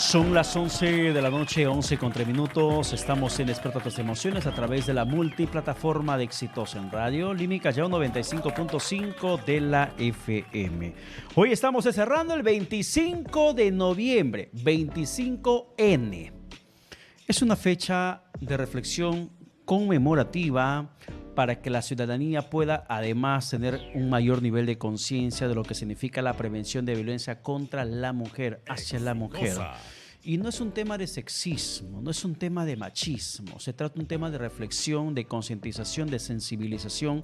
Son las 11 de la noche, 11 con 3 minutos. Estamos en Desperta tus emociones a través de la multiplataforma de Exitosa en Radio, Limi Callao 95.5 de la FM. Hoy estamos cerrando el 25 de noviembre, 25N. Es una fecha de reflexión conmemorativa para que la ciudadanía pueda además tener un mayor nivel de conciencia de lo que significa la prevención de violencia contra la mujer, hacia la mujer. Y no es un tema de sexismo, no es un tema de machismo, se trata de un tema de reflexión, de concientización, de sensibilización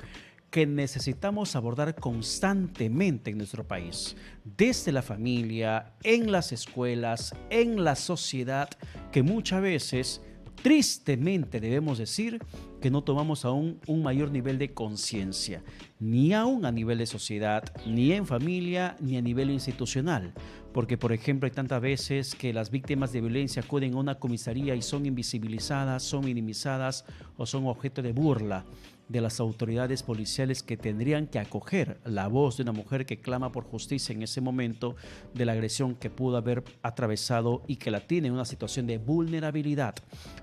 que necesitamos abordar constantemente en nuestro país, desde la familia, en las escuelas, en la sociedad, que muchas veces, tristemente debemos decir, que no tomamos aún un mayor nivel de conciencia, ni aún a nivel de sociedad, ni en familia, ni a nivel institucional. Porque, por ejemplo, hay tantas veces que las víctimas de violencia acuden a una comisaría y son invisibilizadas, son minimizadas o son objeto de burla de las autoridades policiales que tendrían que acoger la voz de una mujer que clama por justicia en ese momento de la agresión que pudo haber atravesado y que la tiene en una situación de vulnerabilidad.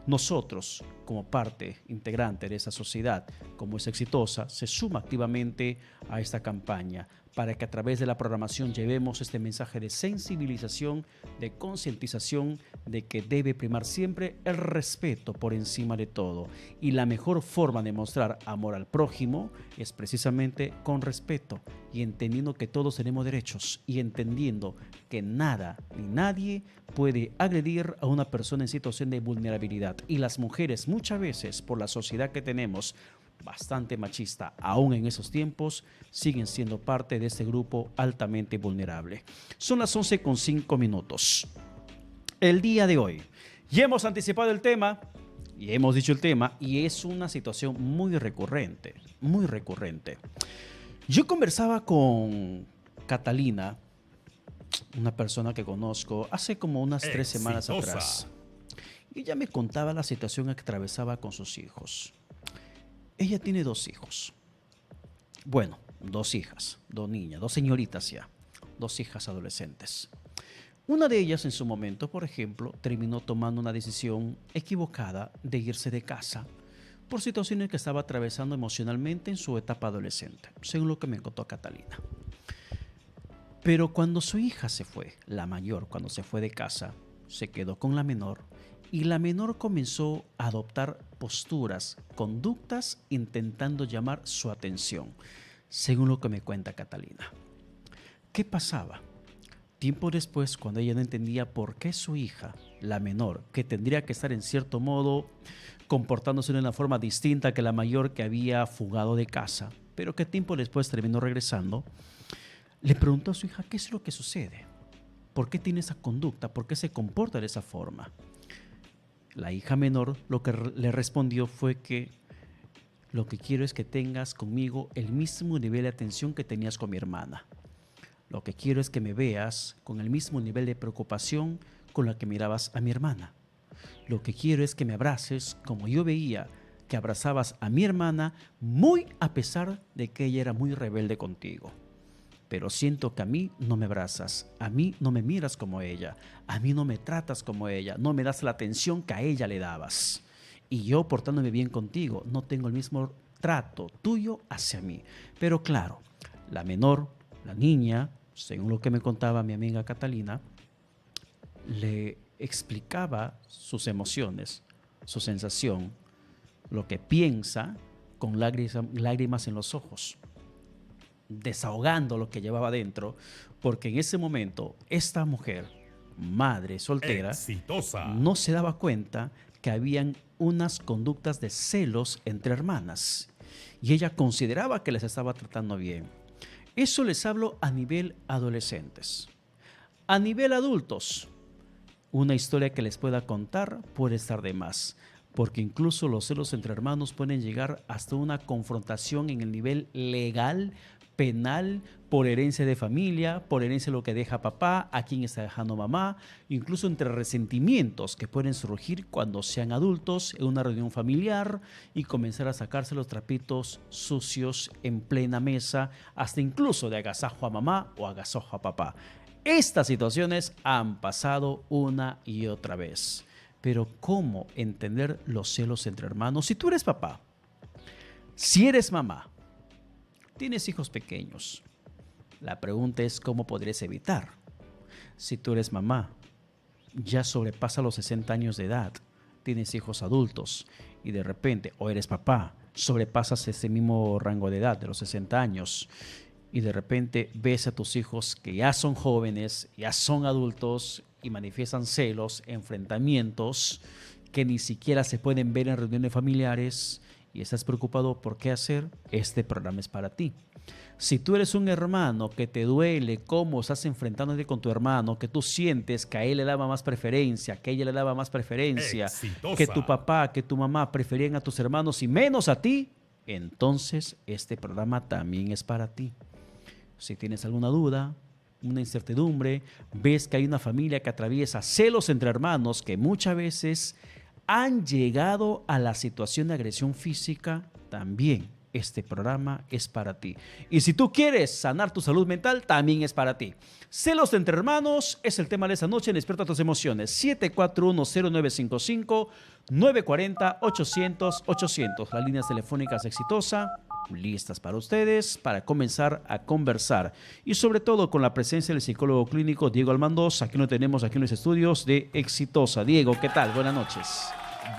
Nosotros, como parte integrante de esa sociedad, como es Exitosa, se suma activamente a esta campaña para que a través de la programación llevemos este mensaje de sensibilización, de concientización de que debe primar siempre el respeto por encima de todo. Y la mejor forma de mostrar amor al prójimo es precisamente con respeto y entendiendo que todos tenemos derechos y entendiendo que nada ni nadie puede agredir a una persona en situación de vulnerabilidad. Y las mujeres muchas veces, por la sociedad que tenemos, bastante machista, aún en esos tiempos, siguen siendo parte de este grupo altamente vulnerable. Son las 11:05. El día de hoy, ya hemos anticipado el tema, y hemos dicho el tema, y es una situación muy recurrente, muy recurrente. Yo conversaba con Catalina, una persona que conozco, hace como unas 3 semanas atrás, y ella me contaba la situación que atravesaba con sus hijos. Ella tiene 2 hijos. Bueno, 2 hijas, 2 niñas, 2 señoritas ya, 2 hijas adolescentes. Una de ellas en su momento, por ejemplo, terminó tomando una decisión equivocada de irse de casa por situaciones que estaba atravesando emocionalmente en su etapa adolescente, según lo que me contó Catalina. Pero cuando su hija se fue, la mayor, cuando se fue de casa, se quedó con la menor. Y la menor comenzó a adoptar posturas, conductas, intentando llamar su atención, según lo que me cuenta Catalina. ¿Qué pasaba? Tiempo después, cuando ella no entendía por qué su hija, la menor, que tendría que estar en cierto modo comportándose de una forma distinta que la mayor que había fugado de casa, pero que tiempo después terminó regresando, le preguntó a su hija qué es lo que sucede, por qué tiene esa conducta, por qué se comporta de esa forma. La hija menor lo que le respondió fue que lo que quiero es que tengas conmigo el mismo nivel de atención que tenías con mi hermana. Lo que quiero es que me veas con el mismo nivel de preocupación con la que mirabas a mi hermana. Lo que quiero es que me abraces como yo veía que abrazabas a mi hermana, muy a pesar de que ella era muy rebelde contigo. Pero siento que a mí no me abrazas, a mí no me miras como ella, a mí no me tratas como ella, no me das la atención que a ella le dabas. Y yo, portándome bien contigo, no tengo el mismo trato tuyo hacia mí. Pero claro, la menor, la niña, según lo que me contaba mi amiga Catalina, le explicaba sus emociones, su sensación, lo que piensa con lágrimas en los ojos, desahogando lo que llevaba dentro, porque en ese momento esta mujer, madre soltera, Exitosa, no se daba cuenta que habían unas conductas de celos entre hermanas y ella consideraba que les estaba tratando bien. Eso les hablo a nivel adolescentes. A nivel adultos, una historia que les pueda contar puede estar de más, porque incluso los celos entre hermanos pueden llegar hasta una confrontación en el nivel legal, penal, por herencia de familia, por herencia de lo que deja papá, a quién está dejando mamá, incluso entre resentimientos que pueden surgir cuando sean adultos en una reunión familiar y comenzar a sacarse los trapitos sucios en plena mesa, hasta incluso de agasajo a mamá o agasajo a papá. Estas situaciones han pasado una y otra vez. Pero ¿cómo entender los celos entre hermanos? Si tú eres papá, si eres mamá, tienes hijos pequeños, la pregunta es ¿cómo podrías evitar? Si tú eres mamá, ya sobrepasa los 60 años de edad, tienes hijos adultos y de repente, o eres papá, sobrepasas ese mismo rango de edad de los 60 años y de repente ves a tus hijos que ya son jóvenes, ya son adultos y manifiestan celos, enfrentamientos que ni siquiera se pueden ver en reuniones familiares y estás preocupado por qué hacer, este programa es para ti. Si tú eres un hermano que te duele cómo estás enfrentándote con tu hermano, que tú sientes que a él le daba más preferencia, que a ella le daba más preferencia, Exitosa. que tu papá, que tu mamá preferían a tus hermanos y menos a ti, entonces este programa también es para ti. Si tienes alguna duda, una incertidumbre, ves que hay una familia que atraviesa celos entre hermanos que muchas veces han llegado a la situación de agresión física, también este programa es para ti. Y si tú quieres sanar tu salud mental, también es para ti. Celos entre hermanos es el tema de esta noche en Despierta tus emociones. 7410955 940-800-800. Las líneas telefónicas Exitosa, listas para ustedes, para comenzar a conversar. Y sobre todo con la presencia del psicólogo clínico Diego Almandoz, aquí lo tenemos aquí en los estudios de Exitosa. Diego, ¿qué tal? Buenas noches.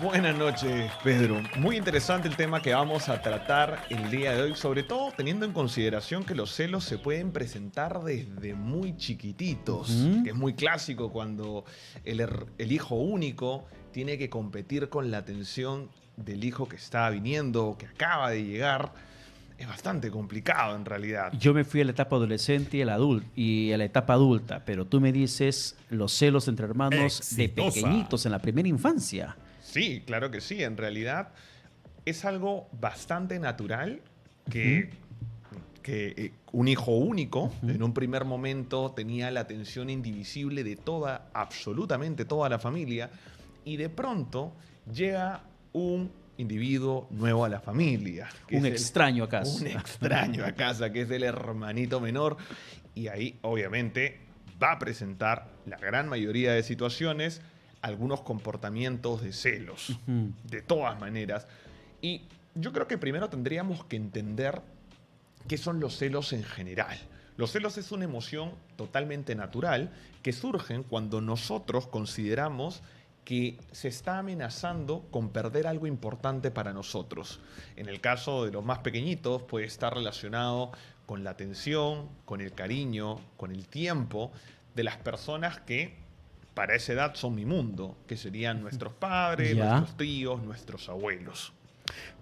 Buenas noches, Pedro. Muy interesante el tema que vamos a tratar el día de hoy, sobre todo teniendo en consideración que los celos se pueden presentar desde muy chiquititos, que es muy clásico cuando el hijo único tiene que competir con la atención del hijo que está viniendo, que acaba de llegar. Es bastante complicado en realidad. Yo me fui a la etapa adolescente y a la etapa adulta, pero tú me dices los celos entre hermanos de Exitosa. pequeñitos en la primera infancia. Sí, claro que sí. En realidad es algo bastante natural que un hijo único en un primer momento tenía la atención indivisible de absolutamente toda la familia, y de pronto llega un individuo nuevo a la familia. Un extraño a casa. Un extraño a casa, que es el hermanito menor. Y ahí, obviamente, va a presentar la gran mayoría de situaciones algunos comportamientos de celos, de todas maneras. Y yo creo que primero tendríamos que entender qué son los celos en general. Los celos es una emoción totalmente natural que surgen cuando nosotros consideramos que se está amenazando con perder algo importante para nosotros. En el caso de los más pequeñitos puede estar relacionado con la atención, con el cariño, con el tiempo de las personas que para esa edad son mi mundo, que serían nuestros padres, nuestros tíos, nuestros abuelos.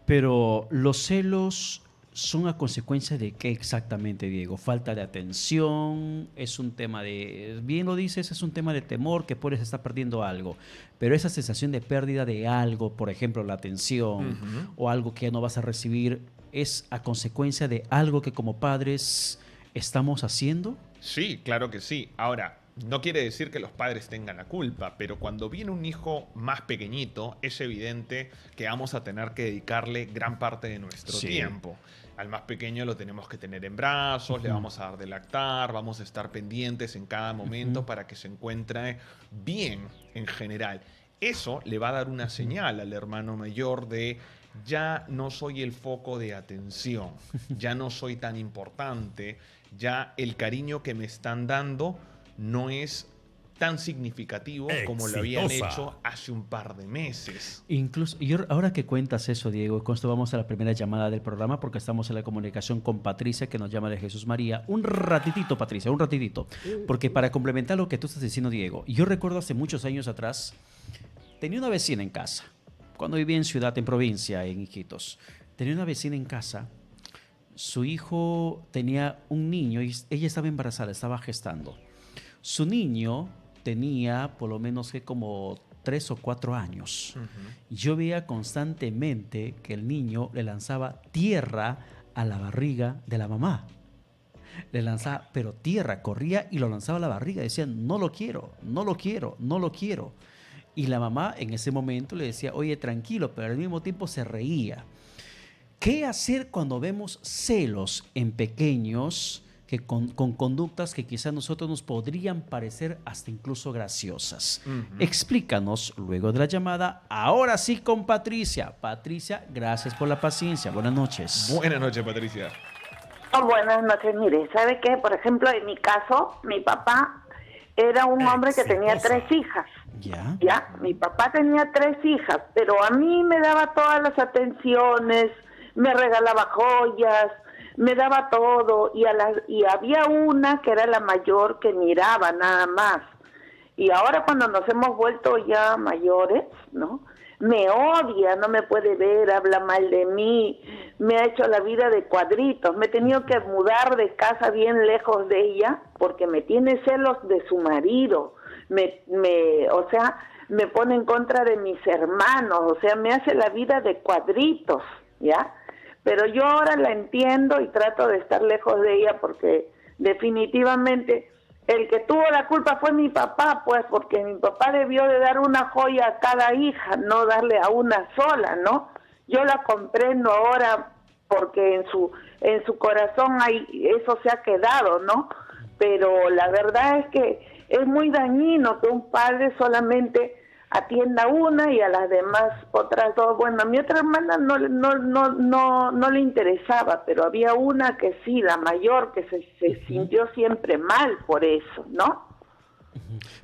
Pero los celos son a consecuencia de qué exactamente, Diego. Falta de atención, es un tema de, bien lo dices, es un tema de temor que puedes estar perdiendo algo. Pero esa sensación de pérdida de algo, por ejemplo, la atención o algo que ya no vas a recibir, ¿es a consecuencia de algo que como padres estamos haciendo? Sí, claro que sí. Ahora, no quiere decir que los padres tengan la culpa, pero cuando viene un hijo más pequeñito, es evidente que vamos a tener que dedicarle gran parte de nuestro tiempo. Al más pequeño lo tenemos que tener en brazos, le vamos a dar de lactar, vamos a estar pendientes en cada momento para que se encuentre bien en general. Eso le va a dar una señal al hermano mayor de ya no soy el foco de atención, ya no soy tan importante, ya el cariño que me están dando no es tan significativo como lo habían hecho hace un par de meses. Incluso, y ahora que cuentas eso, Diego, con esto vamos a la primera llamada del programa porque estamos en la comunicación con Patricia, que nos llama de Jesús María. Un ratitito, Patricia, un ratitito. Porque para complementar lo que tú estás diciendo, Diego, yo recuerdo hace muchos años atrás, tenía una vecina en casa, cuando vivía en ciudad, en provincia, en Iquitos. Tenía una vecina en casa, su hijo tenía un niño y ella estaba embarazada, estaba gestando. Su niño tenía por lo menos que como 3 o 4 años. Yo veía constantemente que el niño le lanzaba tierra a la barriga de la mamá. Le lanzaba, pero tierra, corría y lo lanzaba a la barriga. Decía, no lo quiero, no lo quiero, no lo quiero. Y la mamá en ese momento le decía, oye, tranquilo, pero al mismo tiempo se reía. ¿Qué hacer cuando vemos celos en pequeños que con conductas que quizás a nosotros nos podrían parecer hasta incluso graciosas. Explícanos luego de la llamada, ahora sí con Patricia. Patricia, gracias por la paciencia. Buenas noches. Buenas noches, Patricia. Buenas noches. Mire, ¿sabe qué? Por ejemplo, en mi caso, mi papá era un hombre que tenía 3 hijas. ¿Ya? Mi papá tenía 3 hijas, pero a mí me daba todas las atenciones, me regalaba joyas, me daba todo, y había una que era la mayor que miraba nada más. Y ahora cuando nos hemos vuelto ya mayores, ¿no? Me odia, no me puede ver, habla mal de mí, me ha hecho la vida de cuadritos, me he tenido que mudar de casa bien lejos de ella porque me tiene celos de su marido, o sea, me pone en contra de mis hermanos, o sea, me hace la vida de cuadritos, ¿ya? Pero yo ahora la entiendo y trato de estar lejos de ella porque definitivamente el que tuvo la culpa fue mi papá, pues, porque mi papá debió de dar una joya a cada hija, no darle a una sola, ¿no? Yo la comprendo ahora porque en su corazón eso se ha quedado, ¿no? Pero la verdad es que es muy dañino que un padre solamente atienda una y a las demás otras 2. Bueno, a mi otra hermana no le interesaba, pero había una que sí, la mayor, que se sintió siempre mal por eso, ¿no?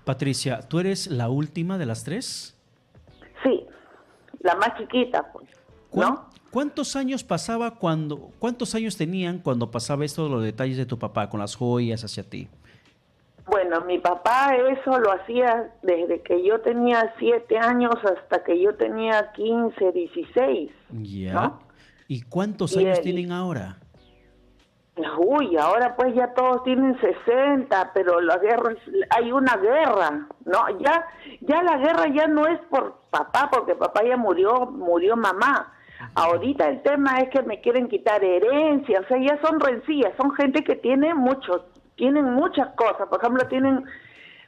Patricia, ¿tú eres la última de las 3? Sí, la más chiquita, pues, ¿no? ¿Cuántos años tenían cuando pasaba esto de los detalles de tu papá con las joyas hacia ti? Bueno, mi papá eso lo hacía desde que yo tenía 7 años hasta que yo tenía 15, 16. Ya. ¿No? ¿Y cuántos años tienen ahora? Uy, ahora pues ya todos tienen 60, pero la guerra, hay una guerra, ¿no? Ya la guerra ya no es por papá, porque papá ya murió mamá. Ahorita el tema es que me quieren quitar herencia, o sea, ya son rencillas, son gente que tienen muchas cosas. Por ejemplo, tienen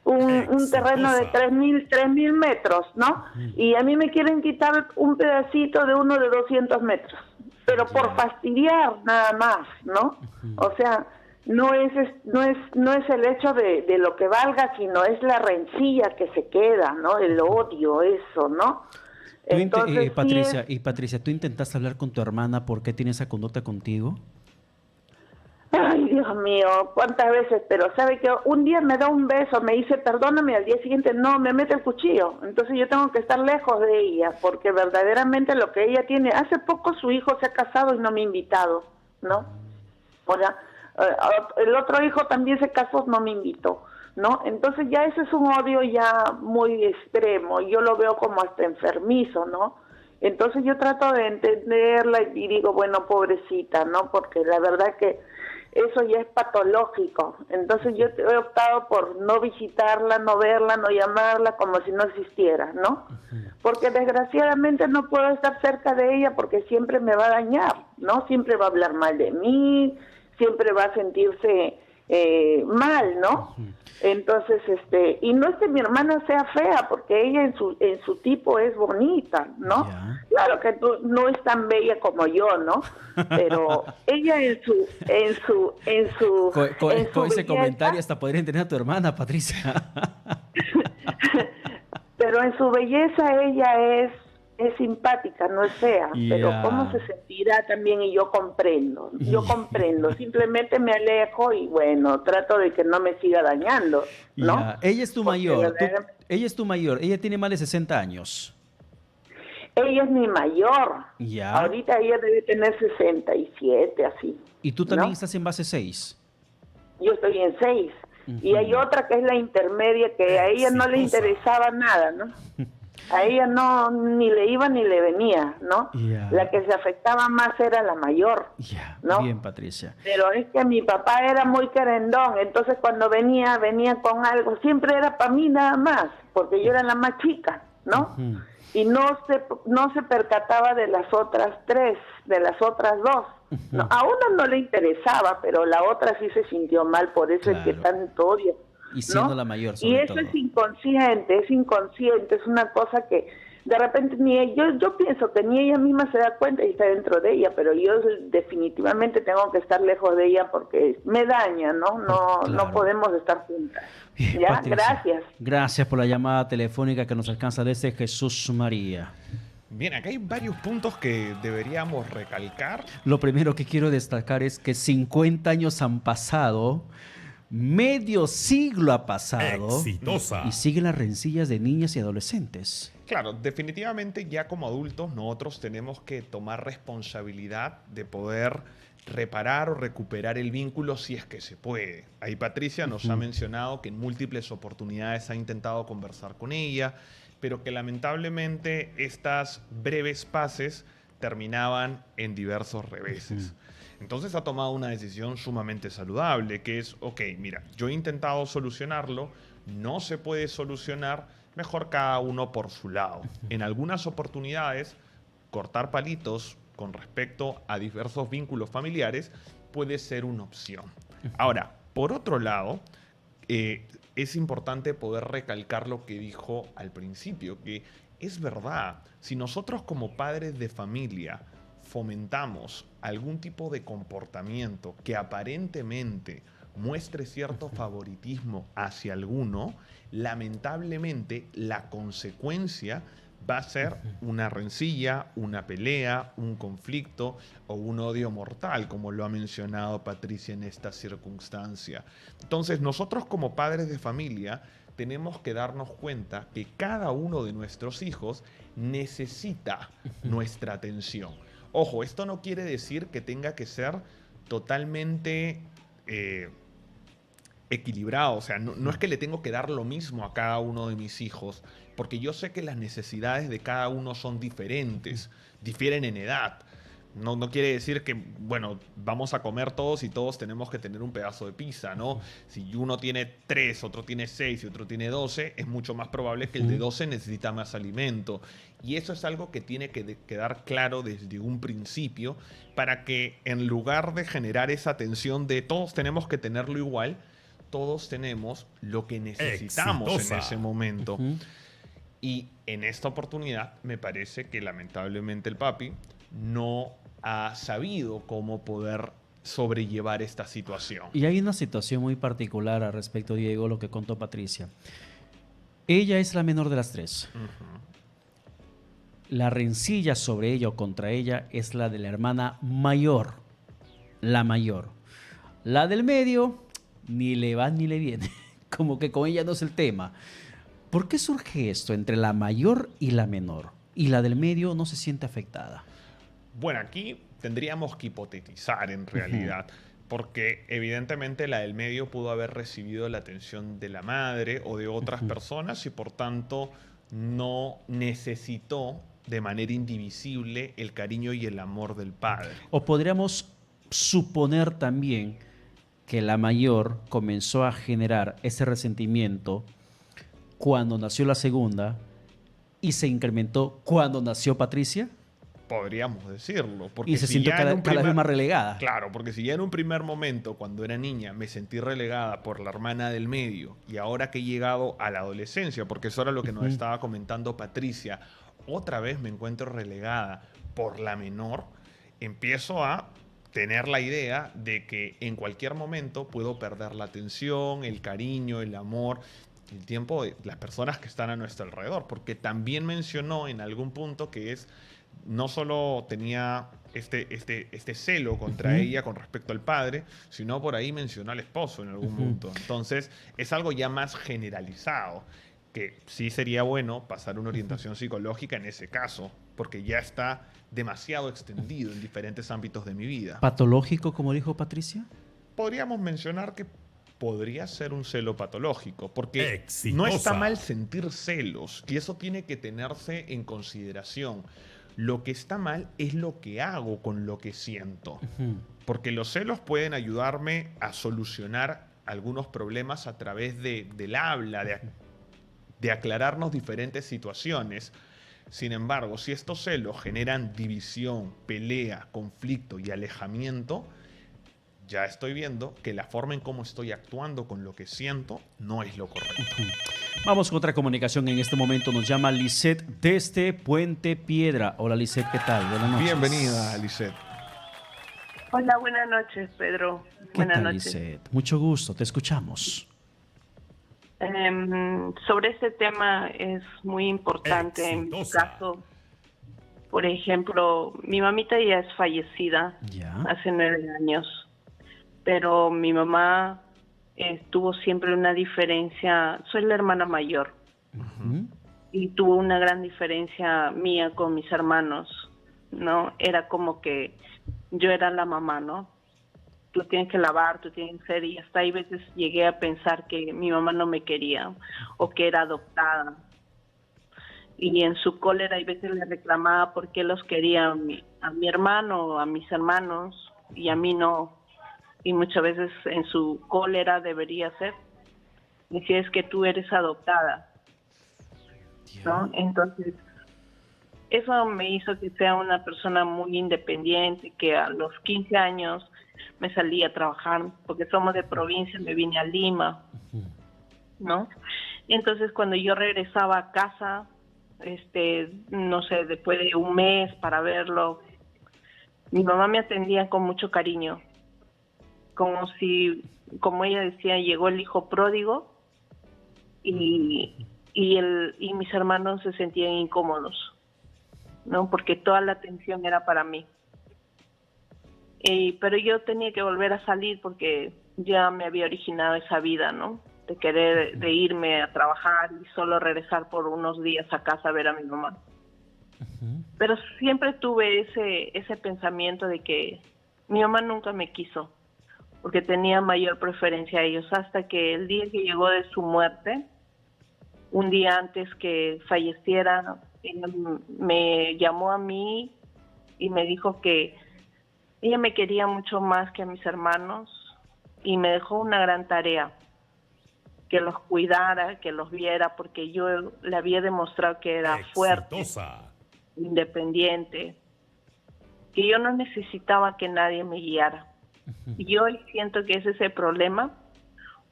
un terreno de 3.000 metros, ¿no? Y a mí me quieren quitar un pedacito de uno de 200 metros, pero por fastidiar nada más, ¿no? O sea, no es el hecho de lo que valga, sino es la rencilla que se queda, ¿no? El odio, eso, ¿no? Entonces, Patricia, ¿tú intentaste hablar con tu hermana por qué tiene esa conducta contigo? Ay, Dios mío, cuántas veces, pero sabe que un día me da un beso, me dice perdóname, al día siguiente no, me mete el cuchillo. Entonces yo tengo que estar lejos de ella, porque verdaderamente lo que ella tiene, hace poco su hijo se ha casado y no me ha invitado, ¿no? O sea, el otro hijo también se casó, no me invitó, ¿no? Entonces ya ese es un odio ya muy extremo, yo lo veo como hasta enfermizo, ¿no? Entonces yo trato de entenderla y digo, bueno, pobrecita, ¿no? Porque la verdad que eso ya es patológico. Entonces yo he optado por no visitarla, no verla, no llamarla, como si no existiera, ¿no? Porque desgraciadamente no puedo estar cerca de ella porque siempre me va a dañar, ¿no? Siempre va a hablar mal de mí, siempre va a sentirse mal, ¿no? Entonces, y no es que mi hermana sea fea, porque ella en su tipo es bonita, ¿no? Yeah. Claro que no es tan bella como yo, ¿no? Pero ella Con ese belleza, comentario hasta podría entender a tu hermana, Patricia. pero en su belleza ella es simpática, no es fea, pero cómo se sentirá también, y yo comprendo, simplemente me alejo y bueno, trato de que no me siga dañando, ¿no? Ella es tu mayor, ella tiene más de 60 años. Ella es mi mayor, ahorita ella debe tener 67, así. ¿Y tú también ¿no? estás en base 6? Yo estoy en 6, y hay otra que es la intermedia, que a ella no le interesaba nada, ¿no? A ella no, ni le iba ni le venía, ¿no? La que se afectaba más era la mayor, ¿no? Bien, Patricia. Pero es que mi papá era muy querendón, entonces cuando venía con algo, siempre era para mí nada más, porque yo era la más chica, ¿no? Y no se percataba de las otras 3, de las otras 2. ¿No? A una no le interesaba, pero la otra sí se sintió mal, por eso es que tanto odio. Y siendo ¿no? la mayor, y eso todo. es inconsciente, es una cosa que de repente yo pienso que ni ella misma se da cuenta y está dentro de ella, pero yo definitivamente tengo que estar lejos de ella porque me daña, ¿no? No podemos estar juntas. Bien, ¿Ya? Patricia, Gracias. Gracias por la llamada telefónica que nos alcanza desde Jesús María. Bien, acá hay varios puntos que deberíamos recalcar. Lo primero que quiero destacar es que 50 años han pasado, medio siglo ha pasado. Exitosa. Y siguen las rencillas de niñas y adolescentes. Claro, definitivamente ya como adultos nosotros tenemos que tomar responsabilidad de poder reparar o recuperar el vínculo si es que se puede. Ahí Patricia nos ha mencionado que en múltiples oportunidades ha intentado conversar con ella, pero que lamentablemente estas breves pases terminaban en diversos reveses. Entonces ha tomado una decisión sumamente saludable, que es, ok, mira, yo he intentado solucionarlo, no se puede solucionar, mejor cada uno por su lado. En algunas oportunidades, cortar palitos con respecto a diversos vínculos familiares puede ser una opción. Ahora, por otro lado, es importante poder recalcar lo que dijo al principio, que es verdad, si nosotros como padres de familia fomentamos algún tipo de comportamiento que aparentemente muestre cierto favoritismo hacia alguno, lamentablemente la consecuencia va a ser una rencilla, una pelea, un conflicto o un odio mortal, como lo ha mencionado Patricia en esta circunstancia. Entonces, nosotros como padres de familia tenemos que darnos cuenta que cada uno de nuestros hijos necesita nuestra atención. Ojo, esto no quiere decir que tenga que ser totalmente equilibrado. O sea, no es que le tengo que dar lo mismo a cada uno de mis hijos, porque yo sé que las necesidades de cada uno son diferentes, difieren en edad. No quiere decir que, bueno, vamos a comer todos y todos tenemos que tener un pedazo de pizza, ¿no? Si uno tiene 3, otro tiene 6 y otro tiene 12, es mucho más probable que el de 12 necesita más alimento. Y eso es algo que tiene que quedar claro desde un principio para que en lugar de generar esa tensión de todos tenemos que tenerlo igual, todos tenemos lo que necesitamos en ese momento. Y en esta oportunidad me parece que lamentablemente el papi no ha sabido cómo poder sobrellevar esta situación. Y hay una situación muy particular al respecto, Diego, lo que contó Patricia. Ella es la menor de las 3. La rencilla sobre ella o contra ella es la de la hermana mayor. La mayor. La del medio, ni le va ni le viene. Como que con ella no es el tema. ¿Por qué surge esto entre la mayor y la menor? Y la del medio no se siente afectada. Bueno, aquí tendríamos que hipotetizar en realidad, porque evidentemente la del medio pudo haber recibido la atención de la madre o de otras personas y por tanto no necesitó de manera indivisible el cariño y el amor del padre. O podríamos suponer también que la mayor comenzó a generar ese resentimiento cuando nació la segunda y se incrementó cuando nació Patricia. Podríamos decirlo. Porque y se sintió cada vez más relegada. Claro, porque si ya en un primer momento, cuando era niña, me sentí relegada por la hermana del medio, y ahora que he llegado a la adolescencia, porque eso era lo que nos estaba comentando Patricia, otra vez me encuentro relegada por la menor, empiezo a tener la idea de que en cualquier momento puedo perder la atención, el cariño, el amor, el tiempo de las personas que están a nuestro alrededor. Porque también mencionó en algún punto que es... no solo tenía este celo contra ella con respecto al padre, sino por ahí mencionó al esposo en algún punto. Entonces, es algo ya más generalizado, que sí sería bueno pasar una orientación psicológica en ese caso, porque ya está demasiado extendido en diferentes ámbitos de mi vida. ¿Patológico, como dijo Patricia? Podríamos mencionar que podría ser un celo patológico, porque no está mal sentir celos, y eso tiene que tenerse en consideración. Lo que está mal es lo que hago con lo que siento. Porque los celos pueden ayudarme a solucionar algunos problemas a través del habla, de aclararnos diferentes situaciones. Sin embargo, si estos celos generan división, pelea, conflicto y alejamiento, ya estoy viendo que la forma en cómo estoy actuando con lo que siento no es lo correcto. Vamos con otra comunicación en este momento. Nos llama Lisette desde Puente Piedra. Hola Lisette, ¿qué tal? Buenas noches. Bienvenida, Lisette. Hola, buenas noches, Pedro. Buenas noches. Lisette? Mucho gusto, te escuchamos. Sobre este tema es muy importante. En mi caso, por ejemplo, mi mamita ya es fallecida hace 9 años, pero mi mamá tuvo siempre una diferencia. Soy la hermana mayor y tuvo una gran diferencia mía con mis hermanos, ¿no? Era como que yo era la mamá, ¿no? Tú tienes que lavar, tú tienes que hacer, y hasta ahí veces llegué a pensar que mi mamá no me quería o que era adoptada. Y en su cólera hay veces le reclamaba por qué los quería a mi hermano, a mis hermanos, y a mí no. Y muchas veces en su cólera debería ser. Decía, es que tú eres adoptada, ¿no? Entonces, eso me hizo que sea una persona muy independiente, que a los 15 años me salí a trabajar, porque somos de provincia, me vine a Lima, ¿no? Entonces, cuando yo regresaba a casa, no sé, después de un mes para verlo, mi mamá me atendía con mucho cariño, como ella decía, llegó el hijo pródigo y mis hermanos se sentían incómodos, ¿no? Porque toda la atención era para mí. Pero yo tenía que volver a salir porque ya me había originado esa vida, ¿no? De irme a trabajar y solo regresar por unos días a casa a ver a mi mamá. Pero siempre tuve ese pensamiento de que mi mamá nunca me quiso, porque tenía mayor preferencia a ellos, hasta que el día que llegó de su muerte, un día antes que falleciera, me llamó a mí y me dijo que ella me quería mucho más que a mis hermanos y me dejó una gran tarea, que los cuidara, que los viera, porque yo le había demostrado que era fuerte, independiente, que yo no necesitaba que nadie me guiara. Y hoy siento que ese es el problema,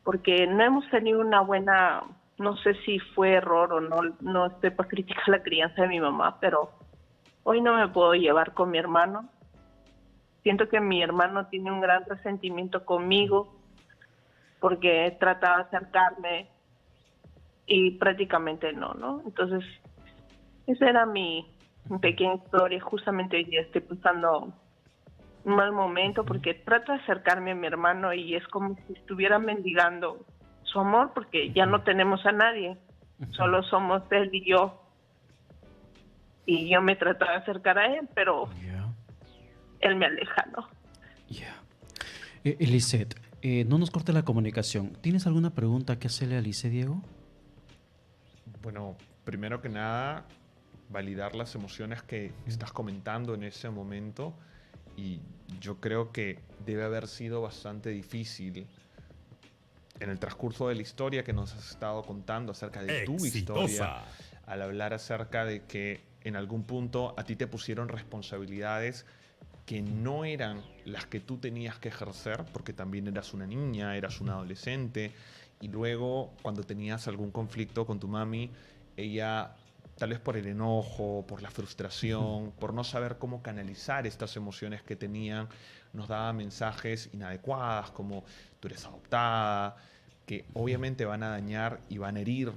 porque no hemos tenido una buena, no sé si fue error o no estoy para criticar la crianza de mi mamá, pero hoy no me puedo llevar con mi hermano. Siento que mi hermano tiene un gran resentimiento conmigo porque trataba de acercarme y prácticamente no. Entonces, esa era mi pequeña historia. Justamente hoy día estoy pasando un mal momento porque trato de acercarme a mi hermano y es como si estuviera mendigando su amor, porque ya no tenemos a nadie, solo somos él y yo. Y yo me trato de acercar a él, pero él me aleja, ¿no? Lisette, no nos corte la comunicación. ¿Tienes alguna pregunta que hacerle a Lisette, Diego? Bueno, primero que nada, validar las emociones que estás comentando en ese momento, y yo creo que debe haber sido bastante difícil en el transcurso de la historia que nos has estado contando acerca de tu historia, al hablar acerca de que en algún punto a ti te pusieron responsabilidades que no eran las que tú tenías que ejercer, porque también eras una niña, eras una adolescente, y luego cuando tenías algún conflicto con tu mami, ella, tal vez por el enojo, por la frustración, por no saber cómo canalizar estas emociones que tenían, nos daba mensajes inadecuadas como tú eres adoptada, que obviamente van a dañar y van a herir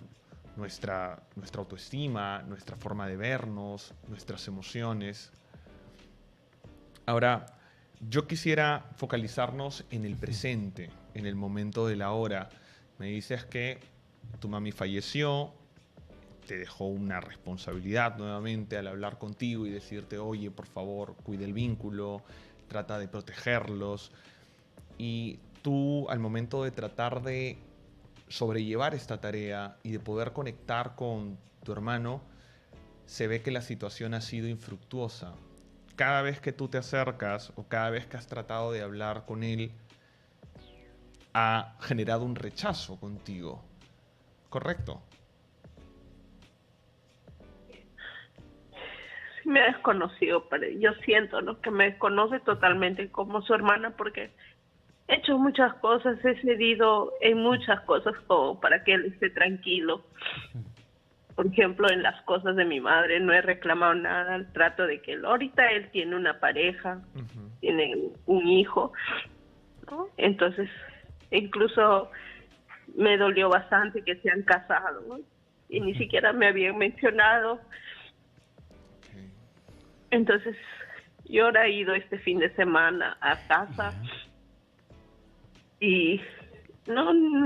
nuestra autoestima, nuestra forma de vernos, nuestras emociones. Ahora, yo quisiera focalizarnos en el presente, en el momento de la hora. Me dices que tu mami falleció, te dejó una responsabilidad nuevamente al hablar contigo y decirte, oye, por favor, cuida el vínculo, trata de protegerlos. Y tú, al momento de tratar de sobrellevar esta tarea y de poder conectar con tu hermano, se ve que la situación ha sido infructuosa. Cada vez que tú te acercas o cada vez que has tratado de hablar con él, ha generado un rechazo contigo. ¿Correcto? Sí, me ha desconocido, pero yo siento, ¿no?, que me desconoce totalmente como su hermana, porque he hecho muchas cosas, he cedido en muchas cosas como para que él esté tranquilo. Por ejemplo, en las cosas de mi madre no he reclamado nada, trato de que ahorita él tiene una pareja, tiene un hijo, ¿no? Entonces, incluso me dolió bastante que se han casado, ¿no? Y ni siquiera me habían mencionado. Entonces, yo ahora he ido este fin de semana a casa y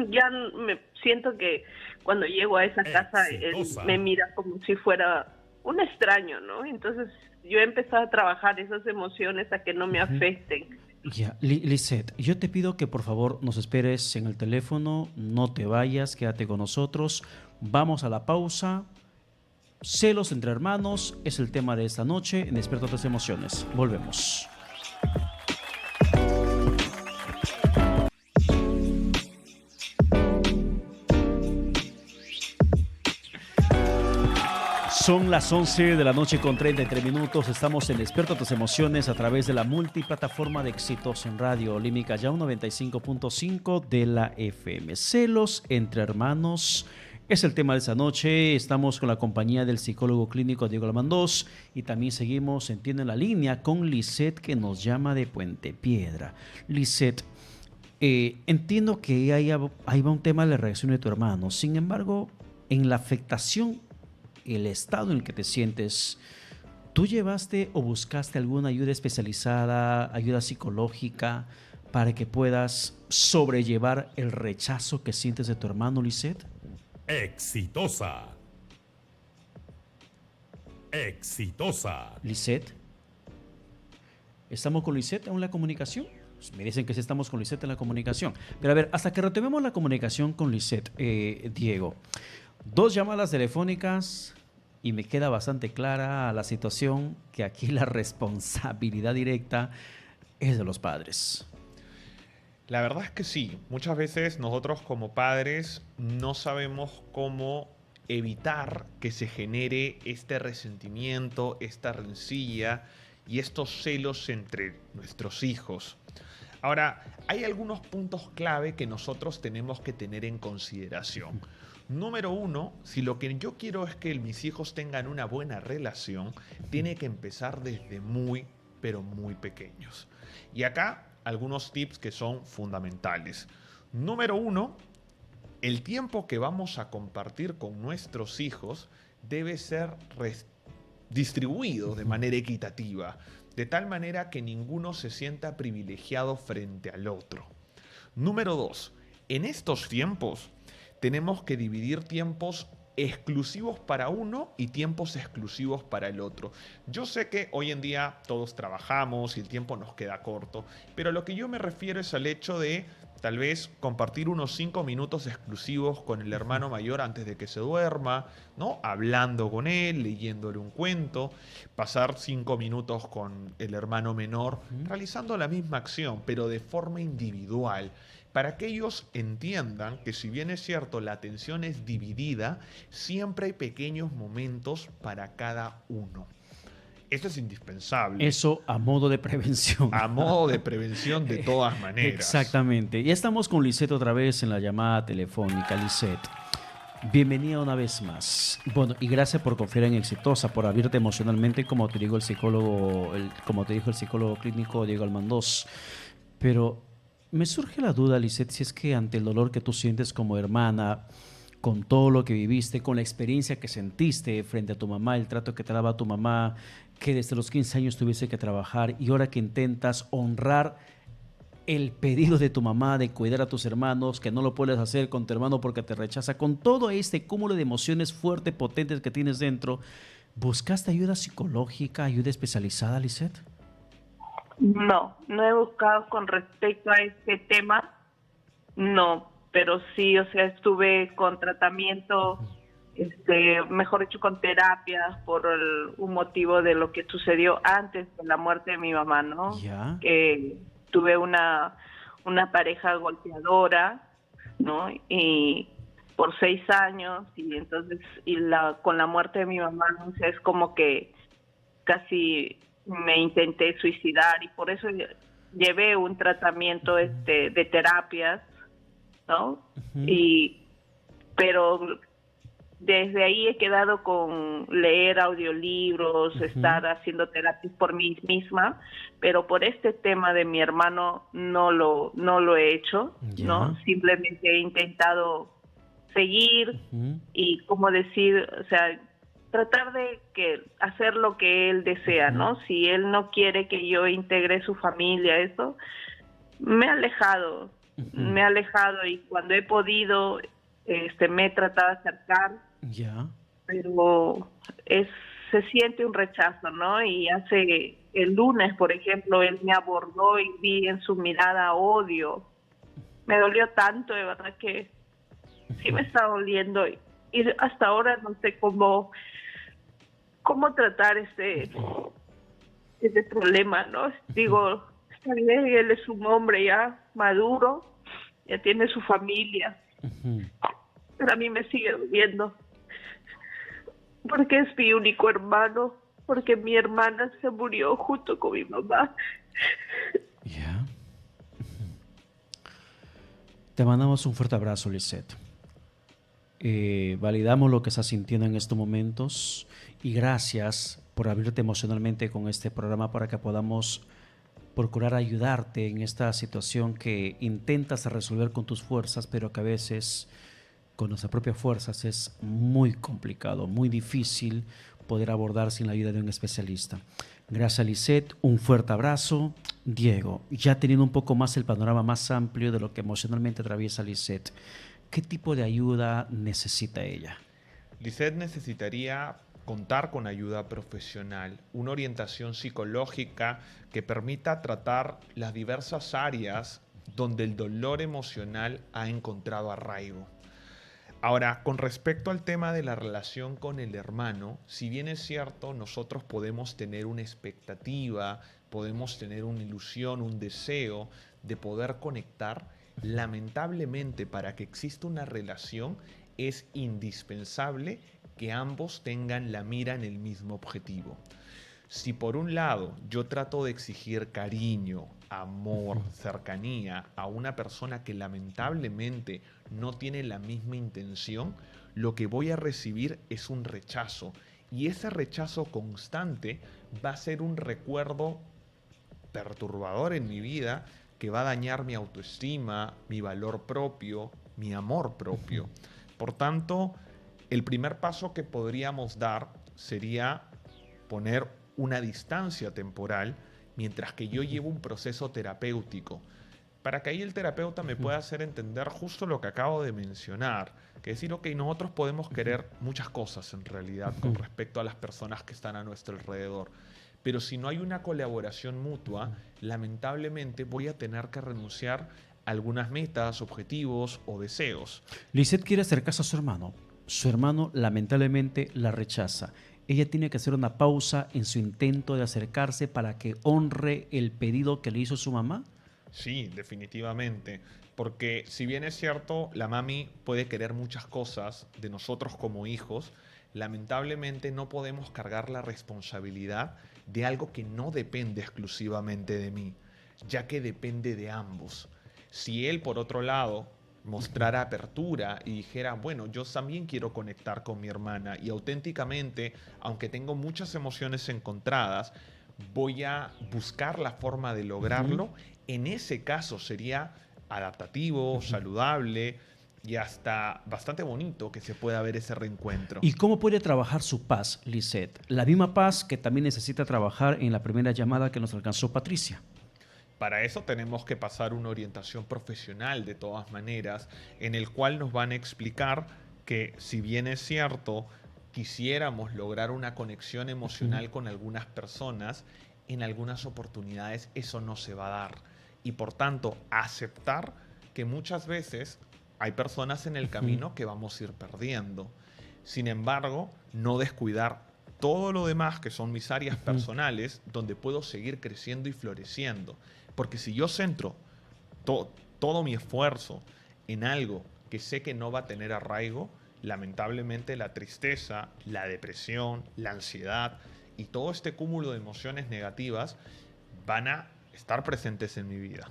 ya me siento que cuando llego a esa casa él me mira como si fuera un extraño, ¿no? Entonces yo he empezado a trabajar esas emociones a que no me afecten. Ya, Lisette, yo te pido que por favor nos esperes en el teléfono, no te vayas, quédate con nosotros, vamos a la pausa. Celos entre hermanos es el tema de esta noche en Despierta Tus Emociones. Volvemos. Son las 11 de la noche con 33 minutos. Estamos en Despierta Tus Emociones a través de la multiplataforma de éxitos en radio Olímpica ya 95.5 de la FM. Celos entre hermanos es el tema de esta noche. Estamos con la compañía del psicólogo clínico Diego Almandós y también seguimos en la línea con Lisette, que nos llama de Puente Piedra. Lisette, entiendo que ahí va un tema de la reacción de tu hermano. Sin embargo, en la afectación, el estado en el que te sientes, ¿tú llevaste o buscaste alguna ayuda especializada, ayuda psicológica, para que puedas sobrellevar el rechazo que sientes de tu hermano, Lisette? Exitosa. Lisette, ¿estamos con Lisette en la comunicación? Pues me dicen que sí estamos con Lisette en la comunicación. Pero a ver, hasta que retomemos la comunicación con Lisette, Diego, 2 llamadas telefónicas y me queda bastante clara la situación, que aquí la responsabilidad directa es de los padres. La verdad es que sí. Muchas veces nosotros como padres no sabemos cómo evitar que se genere este resentimiento, esta rencilla y estos celos entre nuestros hijos. Ahora, hay algunos puntos clave que nosotros tenemos que tener en consideración. Número 1, si lo que yo quiero es que mis hijos tengan una buena relación, tiene que empezar desde muy, pero muy pequeños. Y acá algunos tips que son fundamentales. Número 1, el tiempo que vamos a compartir con nuestros hijos debe ser distribuido de manera equitativa, de tal manera que ninguno se sienta privilegiado frente al otro. Número 2, en estos tiempos tenemos que dividir tiempos exclusivos para uno y tiempos exclusivos para el otro. Yo sé que hoy en día todos trabajamos y el tiempo nos queda corto, pero lo que yo me refiero es al hecho de tal vez compartir unos 5 minutos exclusivos con el hermano mayor antes de que se duerma, ¿no? Hablando con él, leyéndole un cuento, pasar 5 minutos con el hermano menor, realizando la misma acción, pero de forma individual, para que ellos entiendan que si bien es cierto la atención es dividida, siempre hay pequeños momentos para cada uno. Esto es indispensable. Eso a modo de prevención. A modo de prevención de todas maneras. Exactamente. Ya estamos con Lisette otra vez en la llamada telefónica. Lisette, bienvenida una vez más. Bueno, y gracias por confiar en Exitosa, por abrirte emocionalmente, como te dijo el psicólogo clínico Diego Almandós. Pero me surge la duda, Lisette, si es que ante el dolor que tú sientes como hermana, con todo lo que viviste, con la experiencia que sentiste frente a tu mamá, el trato que te daba tu mamá, que desde los 15 años tuviste que trabajar y ahora que intentas honrar el pedido de tu mamá de cuidar a tus hermanos, que no lo puedes hacer con tu hermano porque te rechaza, con todo este cúmulo de emociones fuertes, potentes que tienes dentro, ¿buscaste ayuda psicológica, ayuda especializada, Lisette? No he buscado con respecto a este tema, no, pero sí, o sea, estuve con tratamiento, mejor dicho, con terapias por un motivo de lo que sucedió antes de la muerte de mi mamá, ¿no? ¿Ya? Que tuve una pareja golpeadora, ¿no? Y por 6 años, y entonces con la muerte de mi mamá, o sea, es como que casi me intenté suicidar, y por eso llevé un tratamiento de terapias, ¿no? Pero desde ahí he quedado con leer audiolibros, estar haciendo terapias por mí misma, pero por este tema de mi hermano no lo he hecho, ¿no? Simplemente he intentado seguir y, como decir, o sea, tratar de hacer lo que él desea, ¿no? Si él no quiere que yo integre su familia, eso, me he alejado, y cuando he podido, me he tratado de acercar, pero se siente un rechazo, ¿no? Y el lunes, por ejemplo, él me abordó y vi en su mirada odio. Me dolió tanto, de verdad, que sí me está doliendo, y hasta ahora no sé cómo tratar ese problema, ¿no? Digo, está bien, él es un hombre ya maduro, ya tiene su familia, pero a mí me sigue doliendo, porque es mi único hermano, porque mi hermana se murió junto con mi mamá. Te mandamos un fuerte abrazo, Lisette. Validamos lo que estás sintiendo en estos momentos y gracias por abrirte emocionalmente con este programa para que podamos procurar ayudarte en esta situación que intentas resolver con tus fuerzas, pero que a veces con nuestras propias fuerzas es muy complicado, muy difícil poder abordar sin la ayuda de un especialista. Gracias, Lisette. Un fuerte abrazo. Diego, ya teniendo un poco más el panorama más amplio de lo que emocionalmente atraviesa Lisette, ¿qué tipo de ayuda necesita ella? Lisette necesitaría contar con ayuda profesional, una orientación psicológica que permita tratar las diversas áreas donde el dolor emocional ha encontrado arraigo. Ahora, con respecto al tema de la relación con el hermano, si bien es cierto, nosotros podemos tener una expectativa, podemos tener una ilusión, un deseo de poder conectar, lamentablemente para que exista una relación es indispensable que ambos tengan la mira en el mismo objetivo. Si por un lado yo trato de exigir cariño, amor, cercanía a una persona que lamentablemente no tiene la misma intención, lo que voy a recibir es un rechazo. Y ese rechazo constante va a ser un recuerdo perturbador en mi vida que va a dañar mi autoestima, mi valor propio, mi amor propio. Por tanto, el primer paso que podríamos dar sería poner una distancia temporal mientras que yo llevo un proceso terapéutico, para que ahí el terapeuta me pueda hacer entender justo lo que acabo de mencionar, que es decir, ok, nosotros podemos querer muchas cosas en realidad con respecto a las personas que están a nuestro alrededor, pero si no hay una colaboración mutua, lamentablemente voy a tener que renunciar a algunas metas, objetivos o deseos. Lisette quiere acercarse a su hermano. Su hermano lamentablemente la rechaza. Ella tiene que hacer una pausa en su intento de acercarse para que honre el pedido que le hizo su mamá. Sí, definitivamente. Porque si bien es cierto, la mami puede querer muchas cosas de nosotros como hijos, lamentablemente no podemos cargar la responsabilidad de algo que no depende exclusivamente de mí, ya que depende de ambos. Si él, por otro lado, mostrara apertura y dijera, bueno, yo también quiero conectar con mi hermana y auténticamente, aunque tengo muchas emociones encontradas, voy a buscar la forma de lograrlo, en ese caso sería adaptativo, saludable y hasta bastante bonito que se pueda ver ese reencuentro. ¿Y cómo puede trabajar su paz, Lisette? La misma paz que también necesita trabajar en la primera llamada que nos alcanzó Patricia. Para eso tenemos que pasar una orientación profesional de todas maneras, en el cual nos van a explicar que si bien es cierto, quisiéramos lograr una conexión emocional con algunas personas, en algunas oportunidades eso no se va a dar. Y por tanto, aceptar que muchas veces hay personas en el camino que vamos a ir perdiendo. Sin embargo, no descuidar todo lo demás que son mis áreas personales donde puedo seguir creciendo y floreciendo. Porque si yo centro todo mi esfuerzo en algo que sé que no va a tener arraigo, lamentablemente la tristeza, la depresión, la ansiedad y todo este cúmulo de emociones negativas van a estar presentes en mi vida.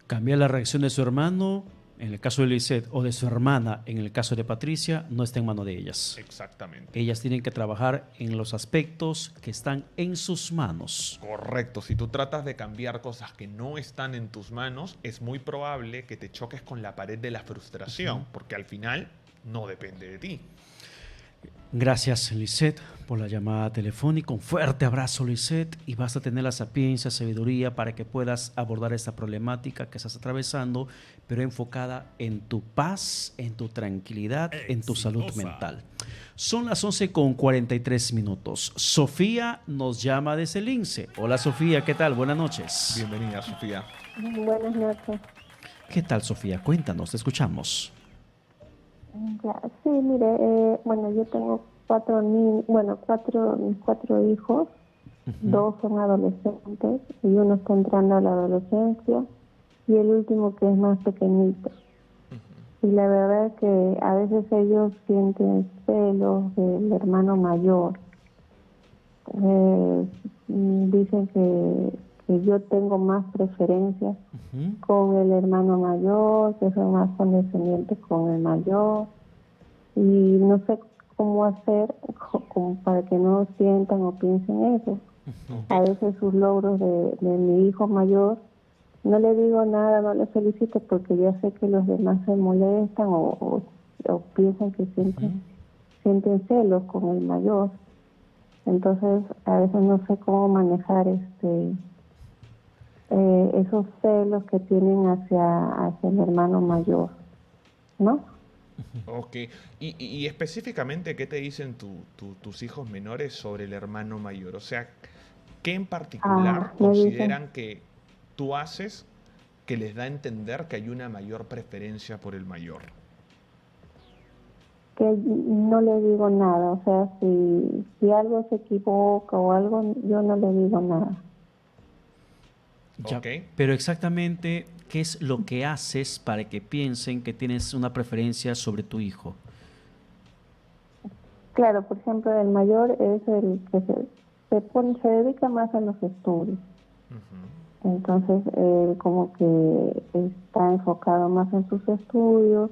Cambiar la reacción de su hermano, en el caso de Lisette, o de su hermana, en el caso de Patricia, no está en manos de ellas. Exactamente. Ellas tienen que trabajar en los aspectos que están en sus manos. Correcto. Si tú tratas de cambiar cosas que no están en tus manos, es muy probable que te choques con la pared de la frustración, porque al final no depende de ti. Gracias, Lisette, por la llamada telefónica. Un fuerte abrazo, Lisette, y vas a tener la sapiencia, sabiduría para que puedas abordar esta problemática que estás atravesando, pero enfocada en tu paz, en tu tranquilidad, en tu salud mental. Son las 11:43. Sofía nos llama desde el INSE. Hola, Sofía, ¿qué tal? Buenas noches. Bienvenida, Sofía. Buenas noches. ¿Qué tal, Sofía? Cuéntanos, te escuchamos. Ya, sí, mire, bueno, yo tengo mis cuatro hijos, dos son adolescentes y uno está entrando a la adolescencia y el último que es más pequeñito. Y la verdad es que a veces ellos sienten celos del hermano mayor. Dicen que yo tengo más preferencia con el hermano mayor, que soy más condescendiente con el mayor, y no sé cómo hacer como para que no sientan o piensen eso. A veces sus logros de mi hijo mayor, no le digo nada, no le felicito porque ya sé que los demás se molestan o piensan que sienten celos con el mayor. Entonces a veces no sé cómo manejar esos celos que tienen hacia el hermano mayor, ¿no? Ok. Y específicamente, ¿qué te dicen tus hijos menores sobre el hermano mayor? O sea, ¿qué en particular consideran que tú haces que les da a entender que hay una mayor preferencia por el mayor? Que no le digo nada, o sea, si algo se equivoca o algo, yo no le digo nada. Ya, pero exactamente, ¿qué es lo que haces para que piensen que tienes una preferencia sobre tu hijo? Claro, por ejemplo, el mayor es el que se dedica más a los estudios. Entonces, él como que está enfocado más en sus estudios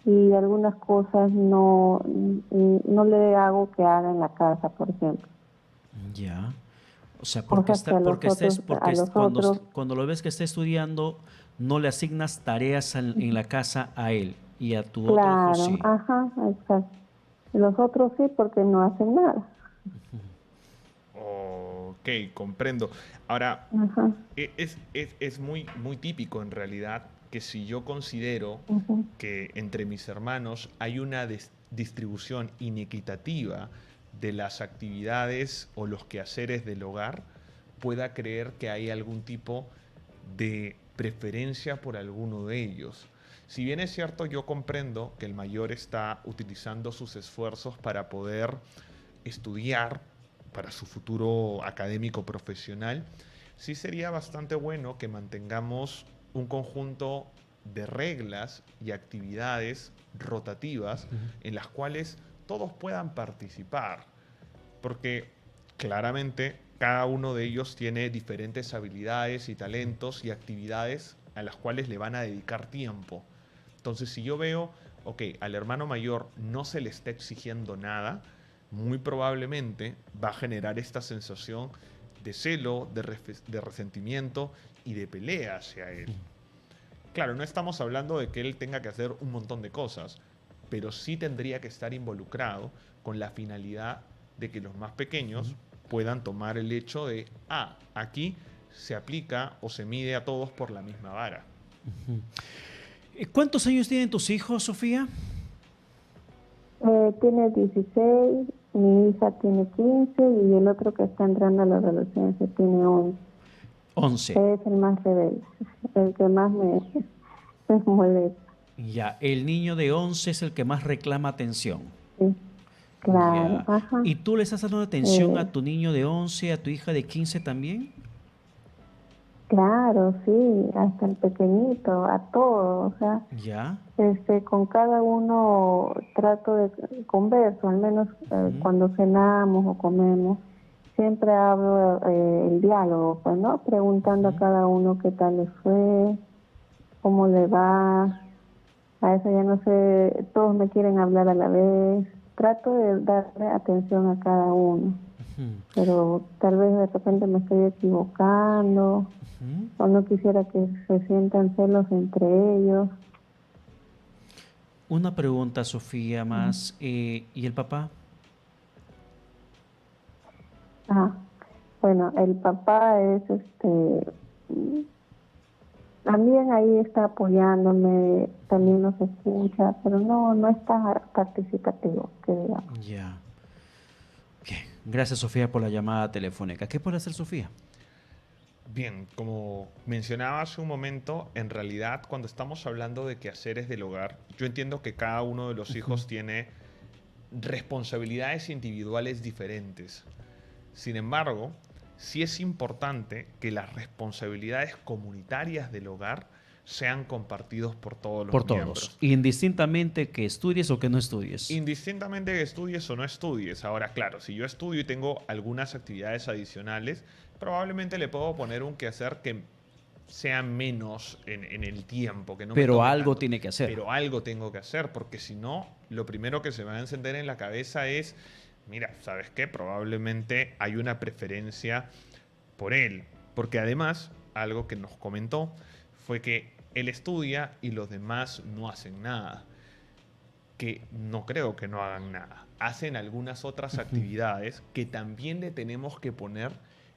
y algunas cosas no le hago que haga en la casa, por ejemplo. Ya. O sea, cuando lo ves que está estudiando, no le asignas tareas en la casa a él y a tu otro hijo sí. Ajá, exacto. Los otros sí, porque no hacen nada. Ok, comprendo. Ahora, es muy, muy típico en realidad que si yo considero que entre mis hermanos hay una distribución inequitativa de las actividades o los quehaceres del hogar, pueda creer que hay algún tipo de preferencia por alguno de ellos. Si bien es cierto, yo comprendo que el mayor está utilizando sus esfuerzos para poder estudiar para su futuro académico profesional, sí sería bastante bueno que mantengamos un conjunto de reglas y actividades rotativas en las cuales todos puedan participar, porque claramente cada uno de ellos tiene diferentes habilidades y talentos y actividades a las cuales le van a dedicar tiempo. Entonces, si yo veo, al hermano mayor no se le está exigiendo nada, muy probablemente va a generar esta sensación de celo, de resentimiento y de pelea hacia él. Claro, no estamos hablando de que él tenga que hacer un montón de cosas, pero sí tendría que estar involucrado con la finalidad de que los más pequeños puedan tomar el hecho de, aquí se aplica o se mide a todos por la misma vara. ¿Cuántos años tienen tus hijos, Sofía? Tiene 16, mi hija tiene 15 y el otro que está entrando a la adolescencia tiene 11. 11. Es el más rebelde, el que más me molesta. Ya, el niño de 11 es el que más reclama atención. Sí, claro. Ajá. ¿Y tú le estás dando atención a tu niño de 11, a tu hija de 15 también? Claro, sí, hasta el pequeñito, a todos, o sea, ¿Ya? Con cada uno trato de converso, al menos cuando cenamos o comemos, siempre abro el diálogo, pues, ¿no? Preguntando a cada uno qué tal le fue, cómo le va. A veces ya no sé, todos me quieren hablar a la vez. Trato de darle atención a cada uno, pero tal vez de repente me estoy equivocando, o no quisiera que se sientan celos entre ellos. Una pregunta, Sofía, más. ¿Y el papá? Bueno, el papá es también ahí está apoyándome, también nos escucha, pero no está participativo, que digamos. Ya. Bien. Gracias, Sofía, por la llamada telefónica. ¿Qué puede hacer Sofía? Bien, como mencionaba hace un momento, en realidad cuando estamos hablando de quehaceres del hogar, yo entiendo que cada uno de los hijos tiene responsabilidades individuales diferentes. Sin embargo, sí es importante que las responsabilidades comunitarias del hogar sean compartidos por todos los miembros. Todos, indistintamente que estudies o que no estudies. Indistintamente que estudies o no estudies. Ahora, claro, si yo estudio y tengo algunas actividades adicionales, probablemente le puedo poner un quehacer que sea menos en el tiempo. Que no pero algo tiene que hacer. Pero algo tengo que hacer, porque si no, lo primero que se me va a encender en la cabeza es, mira, ¿sabes qué? Probablemente hay una preferencia por él. Porque además, algo que nos comentó fue que él estudia y los demás no hacen nada. Que no creo que no hagan nada. Hacen algunas otras actividades que también le tenemos que poner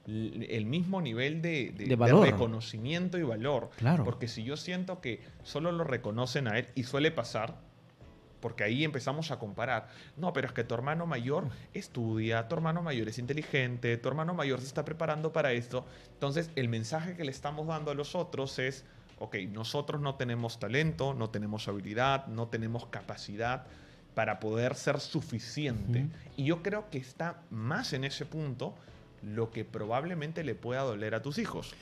el mismo nivel de reconocimiento y valor. Claro. Porque si yo siento que solo lo reconocen a él, y suele pasar, porque ahí empezamos a comparar. No, pero es que tu hermano mayor estudia, tu hermano mayor es inteligente, tu hermano mayor se está preparando para esto. Entonces, el mensaje que le estamos dando a los otros es, ok, nosotros no tenemos talento, no tenemos habilidad, no tenemos capacidad para poder ser suficiente. Y yo creo que está más en ese punto lo que probablemente le pueda doler a tus hijos.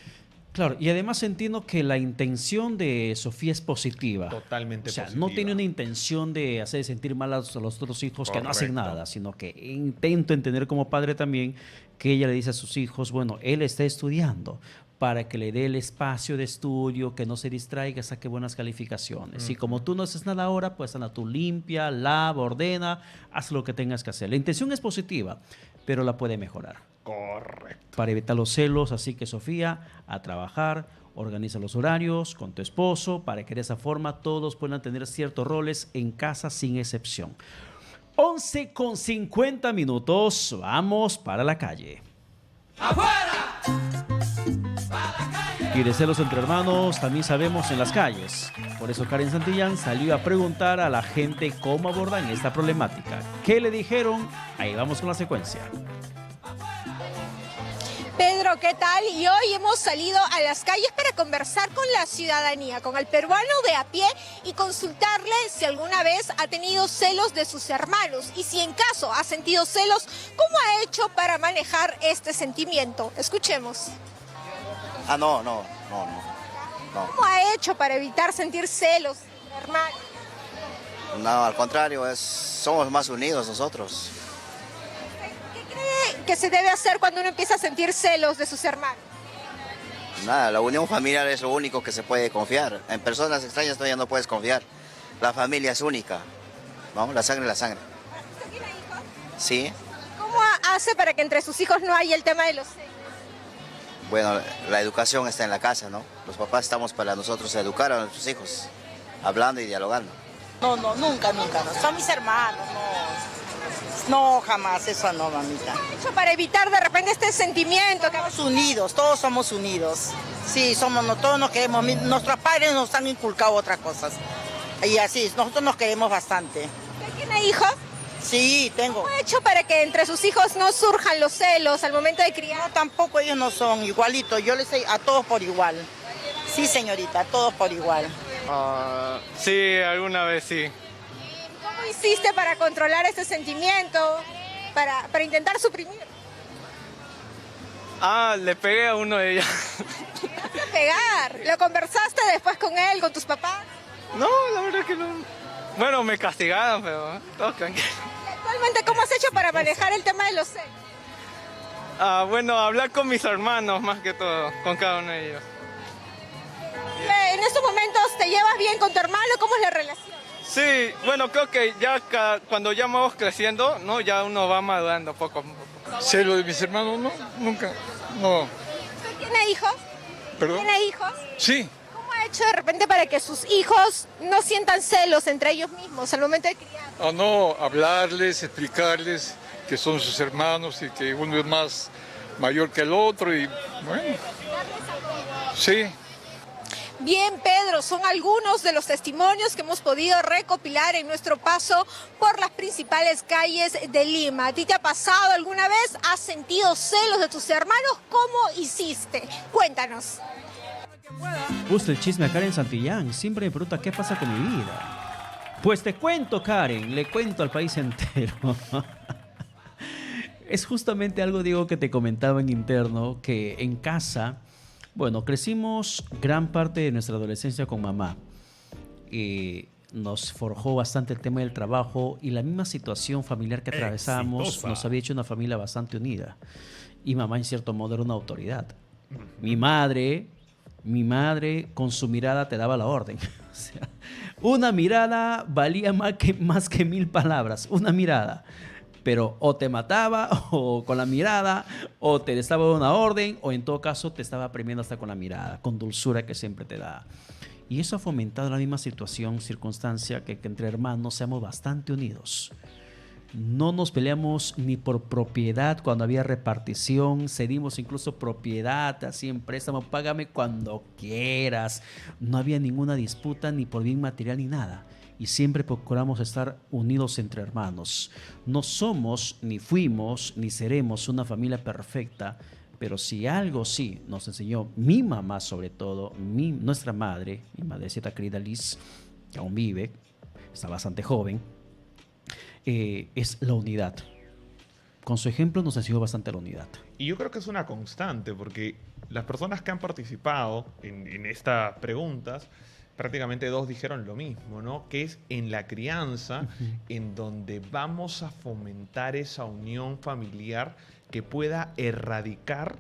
Claro, y además entiendo que la intención de Sofía es positiva. Totalmente positiva. O sea, no tiene una intención de hacer sentir mal a los otros hijos que no hacen nada, sino que intento entender como padre también que ella le dice a sus hijos, bueno, él está estudiando para que le dé el espacio de estudio, que no se distraiga, saque buenas calificaciones. Y como tú no haces nada ahora, pues anda tú limpia, lava, ordena, haz lo que tengas que hacer. La intención es positiva, pero la puede mejorar. Correcto. Para evitar los celos, así que Sofía, a trabajar, organiza los horarios con tu esposo, para que de esa forma todos puedan tener ciertos roles en casa sin excepción. 11:50, vamos para la calle. ¡Afuera! Y de celos entre hermanos también sabemos en las calles. Por eso Karen Santillán salió a preguntar a la gente cómo abordan esta problemática. ¿Qué le dijeron? Ahí vamos con la secuencia. Pedro, ¿qué tal? Y hoy hemos salido a las calles para conversar con la ciudadanía, con el peruano de a pie y consultarle si alguna vez ha tenido celos de sus hermanos y si en caso ha sentido celos, ¿cómo ha hecho para manejar este sentimiento? Escuchemos. No. ¿Cómo ha hecho para evitar sentir celos, hermano? No, al contrario, somos más unidos nosotros. ¿Qué cree que se debe hacer cuando uno empieza a sentir celos de sus hermanos? Nada, la unión familiar es lo único que se puede confiar. En personas extrañas todavía no puedes confiar. La familia es única, ¿no? La sangre es la sangre. ¿Usted tiene hijos? Sí. ¿Cómo hace para que entre sus hijos no haya el tema de los celos? Bueno, la educación está en la casa, ¿no? Los papás estamos para nosotros educar a nuestros hijos, hablando y dialogando. No, nunca, no. Son mis hermanos, no, jamás, eso no, mamita. Eso para evitar de repente este sentimiento. Estamos unidos, todos somos unidos. Sí, todos nos queremos, nuestros padres nos han inculcado otras cosas. Y así, nosotros nos queremos bastante. ¿Usted tiene hijos? Sí, tengo. ¿Cómo ha hecho para que entre sus hijos no surjan los celos al momento de criar? No, tampoco ellos no son igualitos, yo les doy a todos por igual. Sí, señorita, a todos por igual. Sí, alguna vez sí. ¿Cómo hiciste para controlar este sentimiento, para intentar suprimir? Le pegué a uno de ellos. ¿Qué vas a pegar? ¿Lo conversaste después con él, con tus papás? No, la verdad que no. Bueno, me castigaron, pero todo tranquilo. ¿Actualmente cómo has hecho para manejar el tema de los celos? Bueno, hablar con mis hermanos más que todo, con cada uno de ellos. En estos momentos, ¿te llevas bien con tu hermano? ¿Cómo es la relación? Sí, bueno, creo que ya cuando ya vamos creciendo, ¿no? Ya uno va madurando poco a poco. ¿Celo de mis hermanos? No, nunca, no. ¿Usted tiene hijos? ¿Perdón? ¿Tiene hijos? Sí. ¿Cómo ha hecho de repente para que sus hijos no sientan celos entre ellos mismos al momento de criar? No, hablarles, explicarles que son sus hermanos y que uno es más mayor que el otro y bueno, sí. Bien, Pedro, son algunos de los testimonios que hemos podido recopilar en nuestro paso por las principales calles de Lima. ¿A ti te ha pasado alguna vez? ¿Has sentido celos de tus hermanos? ¿Cómo hiciste? Cuéntanos. Gusta el chisme a Karen Santillán. Siempre me pregunta qué pasa con mi vida. Pues te cuento, Karen, le cuento al país entero. Es justamente algo, Diego, que te comentaba en interno, que en casa... Bueno, crecimos gran parte de nuestra adolescencia con mamá. Nos forjó bastante el tema del trabajo y la misma situación familiar que atravesábamos nos había hecho una familia bastante unida. Y mamá, en cierto modo, era una autoridad. Mi madre, con su mirada te daba la orden. O sea, una mirada valía más que 1000 palabras. Una mirada. Pero o te mataba o con la mirada, o te daba una orden, o en todo caso te estaba premiando hasta con la mirada, con dulzura que siempre te da. Y eso ha fomentado la misma circunstancia que entre hermanos seamos bastante unidos. No nos peleamos ni por propiedad cuando había repartición, cedimos incluso propiedad, así en préstamo, págame cuando quieras. No había ninguna disputa ni por bien material ni nada. Y siempre procuramos estar unidos entre hermanos. No somos, ni fuimos, ni seremos una familia perfecta, pero si algo sí nos enseñó mi mamá, sobre todo, nuestra madre, mi madrecita querida Liz, que aún vive, está bastante joven, es la unidad. Con su ejemplo nos enseñó bastante la unidad. Y yo creo que es una constante, porque las personas que han participado en estas preguntas, prácticamente 2 dijeron lo mismo, ¿no? Que es en la crianza en donde vamos a fomentar esa unión familiar que pueda erradicar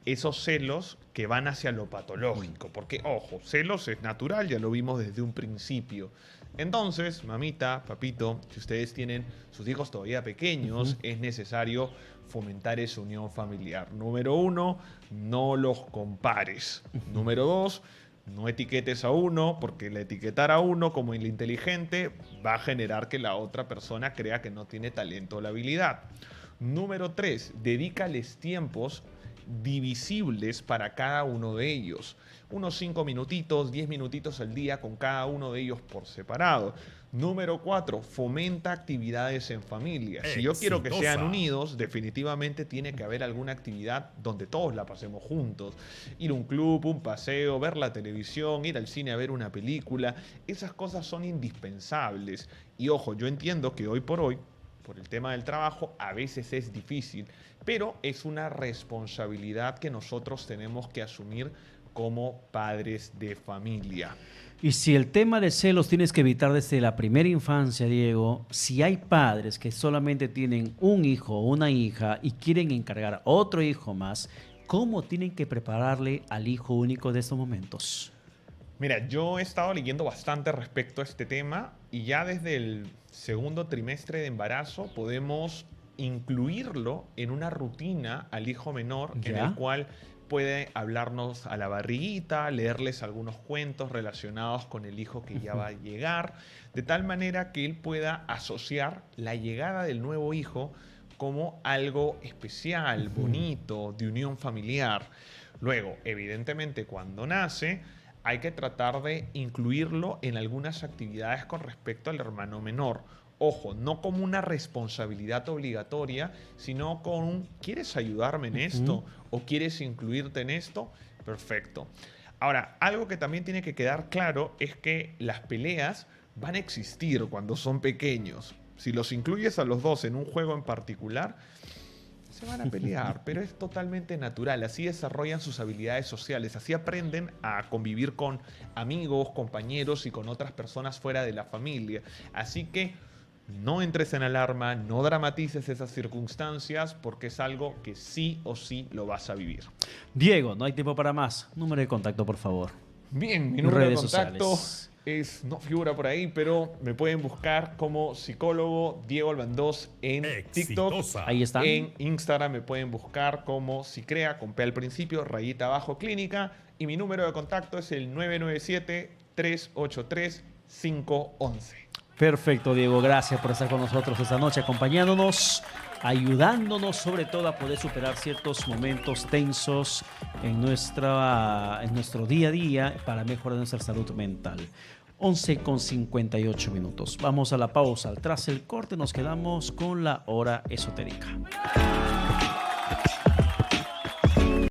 esos celos que van hacia lo patológico. Porque, ojo, celos es natural, ya lo vimos desde un principio. Entonces, mamita, papito, si ustedes tienen sus hijos todavía pequeños, es necesario fomentar esa unión familiar. Número 1, no los compares. Número 2, no etiquetes a uno, porque el etiquetar a uno como el inteligente va a generar que la otra persona crea que no tiene talento o la habilidad. Número 3, dedícales tiempos divisibles para cada uno de ellos. Unos 5 minutitos, 10 minutitos al día con cada uno de ellos por separado. Número 4, fomenta actividades en familia. Si yo quiero que sean unidos, definitivamente tiene que haber alguna actividad donde todos la pasemos juntos. Ir a un club, un paseo, ver la televisión, ir al cine a ver una película. Esas cosas son indispensables. Y ojo, yo entiendo que hoy por hoy, por el tema del trabajo, a veces es difícil, pero es una responsabilidad que nosotros tenemos que asumir como padres de familia. Y si el tema de celos tienes que evitar desde la primera infancia, Diego, si hay padres que solamente tienen un hijo o una hija y quieren encargar a otro hijo más, ¿cómo tienen que prepararle al hijo único de estos momentos? Mira, yo he estado leyendo bastante respecto a este tema y ya desde el segundo trimestre de embarazo podemos incluirlo en una rutina al hijo menor en el cual puede hablarnos a la barriguita, leerles algunos cuentos relacionados con el hijo que ya va a llegar, de tal manera que él pueda asociar la llegada del nuevo hijo como algo especial, bonito, de unión familiar. Luego, evidentemente, cuando nace, hay que tratar de incluirlo en algunas actividades con respecto al hermano menor. Ojo, no como una responsabilidad obligatoria, sino con un ¿quieres ayudarme en esto? ¿O quieres incluirte en esto? Perfecto. Ahora, algo que también tiene que quedar claro es que las peleas van a existir cuando son pequeños. Si los incluyes a los dos en un juego en particular, se van a pelear, pero es totalmente natural. Así desarrollan sus habilidades sociales, así aprenden a convivir con amigos, compañeros y con otras personas fuera de la familia. Así que no entres en alarma, no dramatices esas circunstancias porque es algo que sí o sí lo vas a vivir. Diego, no hay tiempo para más. Número de contacto, por favor. Bien, mi número de contacto sociales. no figura por ahí, pero me pueden buscar como psicólogo Diego Albandós en TikTok. Ahí está. En Instagram me pueden buscar como Sicrea, con P al principio, rayita abajo, clínica. Y mi número de contacto es el 997-383-511. Perfecto, Diego. Gracias por estar con nosotros esta noche, acompañándonos, ayudándonos sobre todo a poder superar ciertos momentos tensos en nuestro día a día para mejorar nuestra salud mental. 11:58 minutos. Vamos a la pausa. Tras el corte nos quedamos con la hora esotérica.